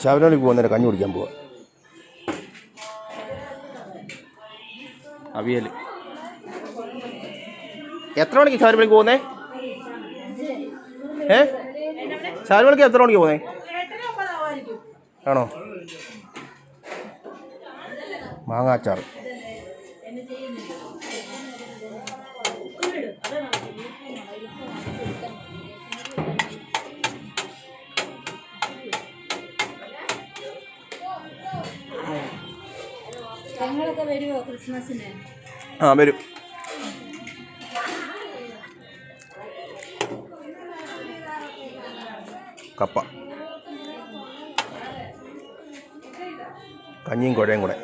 ശബരിമലയ്ക്ക് പോകുന്നേരം കഞ്ഞി കുടിക്കാൻ പോവാ. അവിയൽ. എത്ര മണിക്ക് ശബരിമലയ്ക്ക് പോകുന്നേ? ശബരിമലയ്ക്ക് എത്ര മണിക്ക് പോകുന്നേ? ആണോ? മാങ്ങാച്ചാർ. ആ വരും. കപ്പ, കഞ്ഞിയും കുഴയും കൂടെ.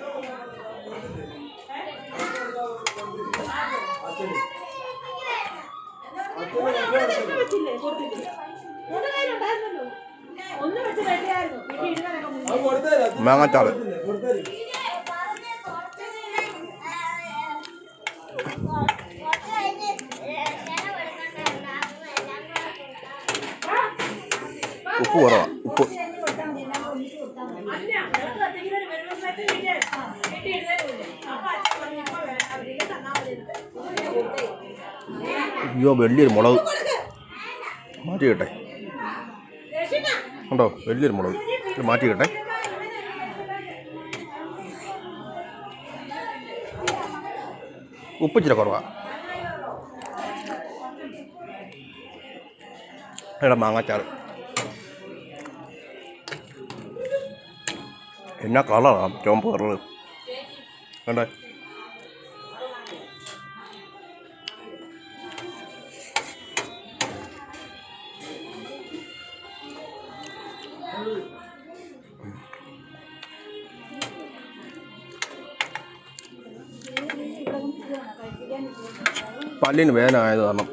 മാങ്ങാച്ചാറ്. ഉപ്പ് കുറവാ. ഉപ്പ് അയ്യോ, വലിയൊരു മുളക് മാറ്റി കേട്ടെ. ഉണ്ടോ? വലിയൊരു മുളക് മാറ്റി കേട്ടെ. ഉപ്പ് ഇച്ചിരി കുറവാ. എടാ മാങ്ങാച്ചാറ് എന്നാ കളറാണ്, ചുവപ്പ് കളറ് കണ്ടേ. പല്ലിന് വേദന ആയത് കാരണം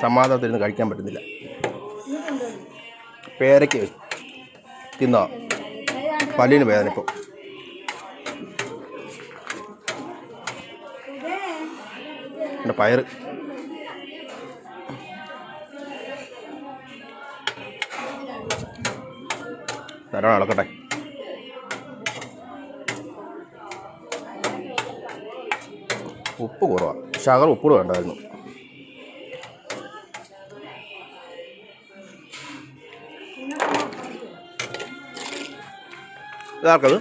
സമാധാനത്തിരുന്ന് കഴിക്കാൻ പറ്റുന്നില്ല. പേരയ്ക്ക് തിന്നാ പല്ലിന് വേദന. ഇപ്പോൾ എൻ്റെ പയറ് ധാരാളം ഇളക്കട്ടെ. ഉപ്പ് കുറവാണ്. ശകലം ഉപ്പ് വേണ്ടായിരുന്നു. ഇതാർക്കത്?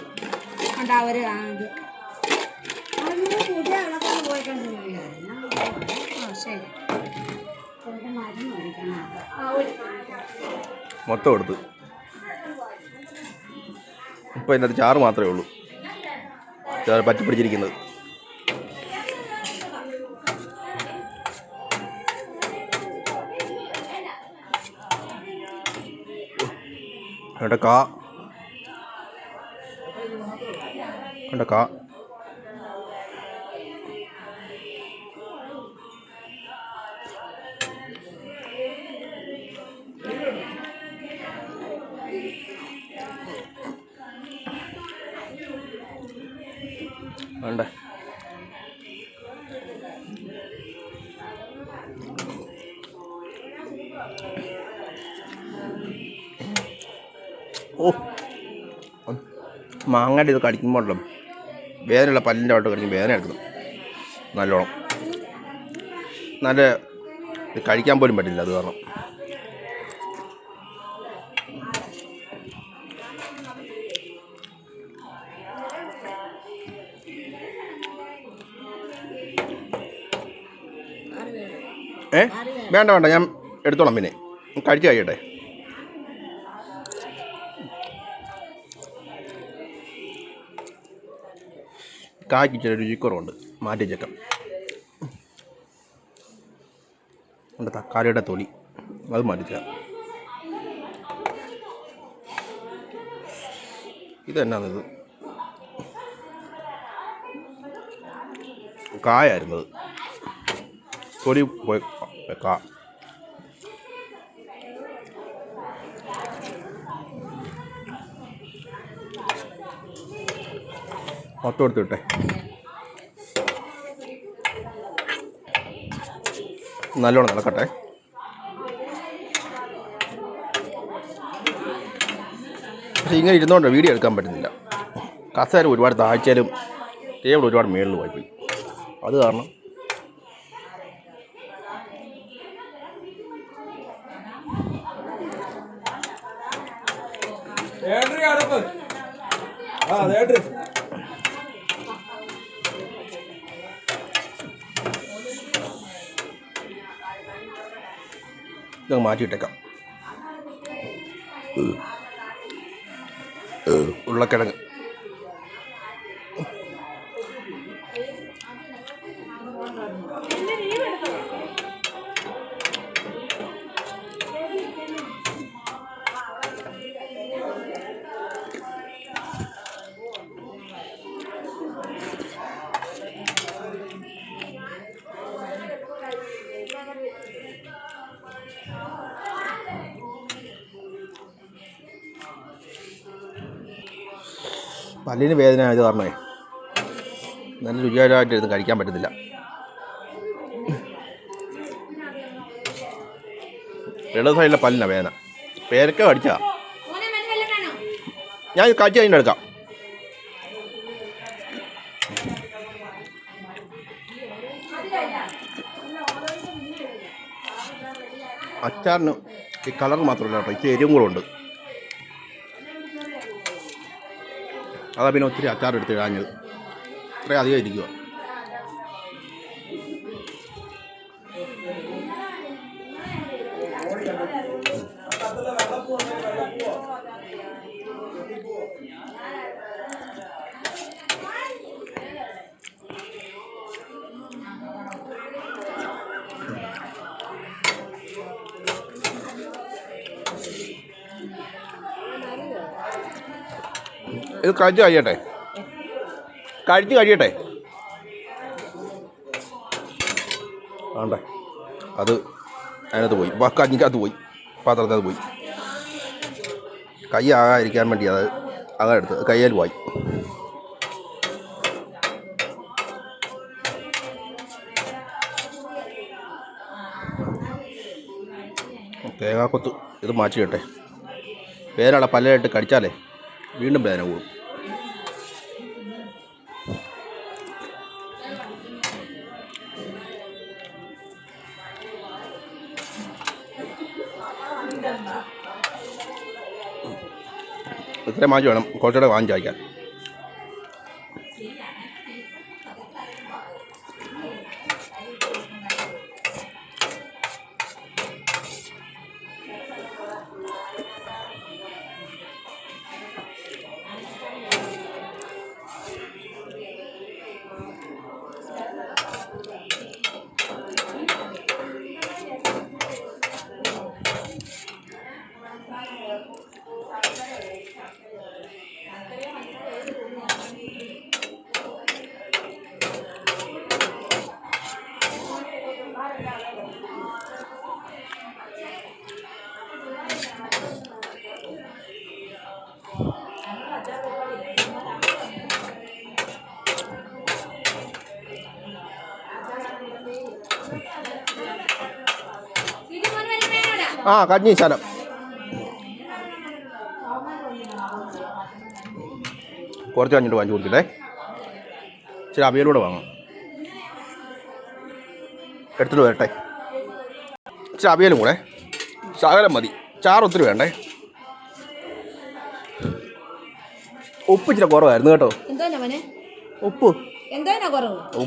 മൊത്തം എടുത്ത് ഇപ്പം ഇതിനകത്ത് ചാറ് മാത്രമേ ഉള്ളൂ. ചാറ് പറ്റി പിടിച്ചിരിക്കുന്നത്. അവിടെ കാ കണ്ട കാ. വേണ്ടേ? ഓ, മാങ്ങയുടെ ഇത് കടിക്കുമ്പോഴല്ലോ വേദനയുള്ള പല്ലിൻ്റെ അവിടെ കടിക്കും. വേദന എടുക്കുന്നു നല്ലോണം. നല്ല ഇത് കഴിക്കാൻ പോലും പറ്റില്ല. അത് കാരണം വേണ്ട വേണ്ട, ഞാൻ എടുത്തോളാം. പിന്നെ കഴിച്ച് കഴിയട്ടെ. കായ്ക്ക് ഇച്ചിരി രുചിക്കുറവുണ്ട്, മാറ്റി ചേക്കാം. എൻ്റെ തക്കാളിയുടെ തൊലി അത് മാറ്റിച്ചേക്കാം. ഇതെന്നാണിത്? കായായിരുന്നത്, തൊലി പോയി കാ. മൊത്തം എടുത്തിട്ടെ. നല്ലോണം നടക്കട്ടെ. പക്ഷെ ഇങ്ങനെ ഇരുന്നുകൊണ്ട് വീഡിയോ എടുക്കാൻ പറ്റുന്നില്ല. കസേര ഒരുപാട് താഴ്ചയിലും ടേബിൾ ഒരുപാട് മേളിൽ പോയി. അത് കാരണം ഇതങ്ങ് മാറ്റിയിട്ടേക്കാം. ഉരുളക്കിഴങ്ങ് പല്ലിന് വേദന ആയത് കാരണമേ നല്ല രുചികരമായിട്ട് ഇരുന്ന് കഴിക്കാൻ പറ്റുന്നില്ല. ഇടത് സൈഡിലെ പല്ലിനാണ് വേദന. പേരക്ക കടിച്ചാ ഞാൻ കഴിച്ച് കഴിഞ്ഞിട്ട് എടുക്കാം. അച്ചാറിന് ഈ കളർ മാത്രമല്ല കേട്ടോ, ഇച്ചിരി എരിവും കൂടെ ഉണ്ട്. അതാ പിന്നെ ഒത്തിരി അച്ചാർ എടുത്ത് കാഞ്ഞത്. ഇത്രയും അധികം ഇരിക്കുക. ഇത് കഴിച്ച് കഴിയട്ടെ, കഴിച്ച് കഴിയട്ടെ. ആണ്ടേ അത് അതിനകത്ത് പോയി, കഞ്ഞിക്കകത്ത് പോയി, പാത്രത്തിനകത്ത് പോയി. കൈ ആകാതിരിക്കാൻ വേണ്ടി അത് അങ്ങനെ എടുത്ത് കയ്യിൽ പോയി. തേങ്ങാക്കൊത്ത് ഇത് മാറ്റിയിട്ടെ. വേദനയുള്ള പല്ലിലായിട്ട് കടിച്ചാലേ വീണ്ടും വേദന കൂടും. ഇത്രയും മാറ്റി വേണം കുറച്ചുകൂടെ വാങ്ങിച്ച് അയക്കാൻ. ആ കഞ്ഞി ശാലം കുറച്ച് കഴിഞ്ഞിട്ട് വാങ്ങിച്ചു കൊടുക്കട്ടെ. ഇച്ചിരി അവിയലൂടെ വാങ്ങാം. എടുത്തിട്ട് വരട്ടെ. ഇച്ചിരി അവിയലും കൂടെ ശകലം മതി, ചാറ് ഒത്തിരി വേണ്ടേ. ഉപ്പ് ഇച്ചിരി കുറവായിരുന്നു കേട്ടോ. ഉപ്പ്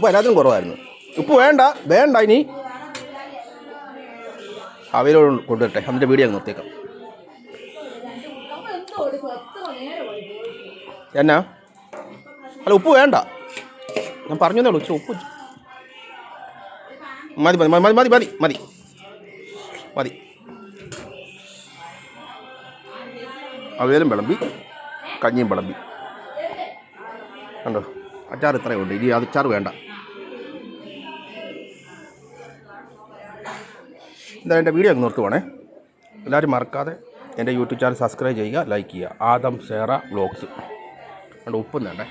എല്ലാത്തിനും കുറവായിരുന്നു. ഉപ്പ് വേണ്ട ഇനി അവിയലോട് കൊണ്ടുവരട്ടെ. അതിൻ്റെ വീഡിയോ അങ്ങ് നിർത്തിയേക്കാം. എന്നാ അല്ല ഉപ്പ് വേണ്ട, ഞാൻ പറഞ്ഞതേ ഉള്ളൂ. ഇച്ചിരി ഉപ്പ് മതി മതി മതി മതി മതി മതി മതി. അവിയലും വിളമ്പി, കഞ്ഞിയും വിളമ്പി. കണ്ടോ, അച്ചാർ ഇത്രയും ഉണ്ട്. ഇനി അച്ചാർ വേണ്ട. എന്തായാലും എൻ്റെ വീഡിയോ അങ്ങ് നിർത്തുവാണേ. എല്ലാവരും മറക്കാതെ എൻ്റെ യൂട്യൂബ് ചാനൽ സബ്സ്ക്രൈബ് ചെയ്യുക, ലൈക്ക് ചെയ്യുക. ആദം സേറ വ്ളോഗ്സ്. അതുകൊണ്ട് ഉപ്പും വേണ്ടേ.